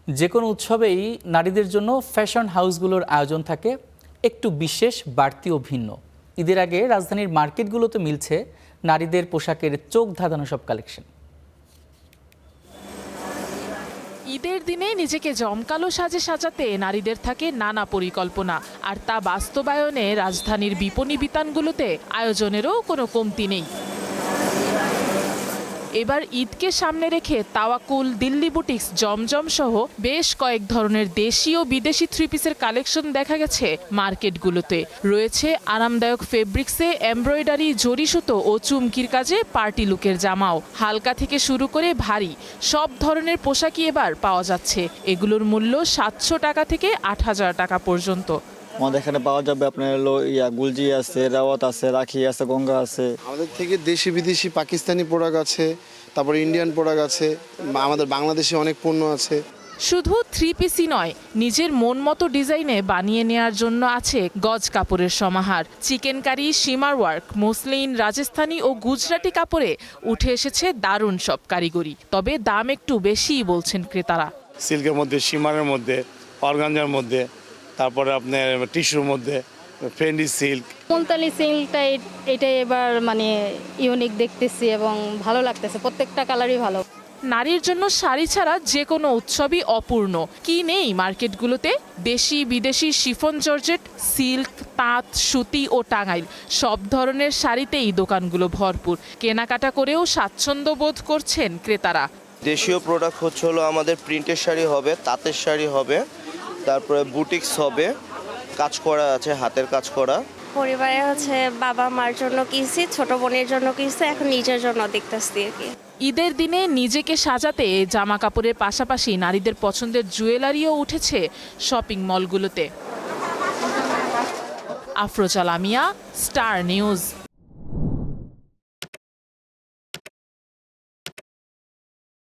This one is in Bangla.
যে কোনো উৎসবেই নারীদের জন্য ফ্যাশন হাউসগুলোর আয়োজন থাকে একটু বিশেষ, বাড়তি ও ভিন্ন। ঈদের আগে রাজধানীর মার্কেটগুলোতে মিলছে নারীদের পোশাকের চোখ ধাঁধানো সব কালেকশন। ঈদের দিনে নিজেকে জমকালো সাজে সাজাতে নারীদের থাকে নানা পরিকল্পনা, আর তা বাস্তবায়নে রাজধানীর বিপণী বিতানগুলোতে আয়োজনেরও কোনো কমতি নেই। এবার ঈদকে সামনে রেখে তাওয়াকুল, দিল্লি বুটিক্স, জমজম সহ বেশ কয়েক ধরনের দেশি ও বিদেশি থ্রি পিসের কালেকশন দেখা গেছে মার্কেটগুলোতে। রয়েছে আরামদায়ক ফেব্রিক্সে এমব্রয়ডারি, জরি সুতো ও চুমকির কাজে পার্টি লুকের জামাও। হালকা থেকে শুরু করে ভারী সব ধরনের পোশাকই এবার পাওয়া যাচ্ছে। এগুলোর মূল্য 700 টাকা থেকে 8,000 টাকা পর্যন্ত। আমাদের এখানে পাওয়া যাবে আপনার হলো গুলজি আছে, রাওয়াত আছে, রাখি আছে, গঙ্গা আছে। আমাদের থেকে দেশি বিদেশি পাকিস্তানি প্রোডাক্ট আছে, তারপর ইন্ডিয়ান প্রোডাক্ট আছে, আমাদের বাংলাদেশে অনেক পণ্য আছে। শুধু থ্রি পিসই নয়, নিজের মন মতো ডিজাইনে বানিয়ে নেয়ার জন্য আছে গজ কাপড়ের সমাহার। Chikankari, shimmer work, muslin, Rajasthani ও গুজরাটি কাপড়ে উঠে এসেছে দারুণ সব কারিগরি। তবে দাম একটু বেশিই বলছেন ক্রেতারা। সিল্কের মধ্যে, শিমারের মধ্যে, অর্গানজার মধ্যে, তারপরে আপনার টিস্যুর মধ্যে, ফেন্ডি সিল্ক। মুলতানি সিল্কটা এটা এবার মানে ইউনিক দেখতেছি এবং ভালো লাগতেছে, প্রত্যেকটা কালারই ভালো। নারীর জন্য শাড়ি ছাড়া যে কোনো উৎসবই অপূর্ণ। কি নেই মার্কেটগুলোতে? দেশি বিদেশি শিফন, জর্জেট, সিল্ক, তাঁত, সুতি ও টাঙ্গাইল সব ধরনের শাড়িতেই দোকানগুলো ভরপুর। কেনাকাটা করেও স্বাচ্ছন্দ্য বোধ করছেন ক্রেতারা। দেশীয় প্রোডাক্ট হলো আমাদের প্রিন্টের শাড়ি হবে, তাঁতের শাড়ি হবে, তারপরে বুটিক্স হবে, কাজ করা আছে, হাতের কাজ করা। পরিবারে বাবা মার জন্য কিনছি, ছোট বোনের জন্য কিনছি, এখন নিজের জন্য দেখতেছি আর কি। ঈদের দিনে নিজেকে সাজাতে জামা কাপড়ের পাশাপাশি নারীদের পছন্দের জুয়েলারিও উঠেছে শপিং মলগুলোতে। Afroza Lamia, star news.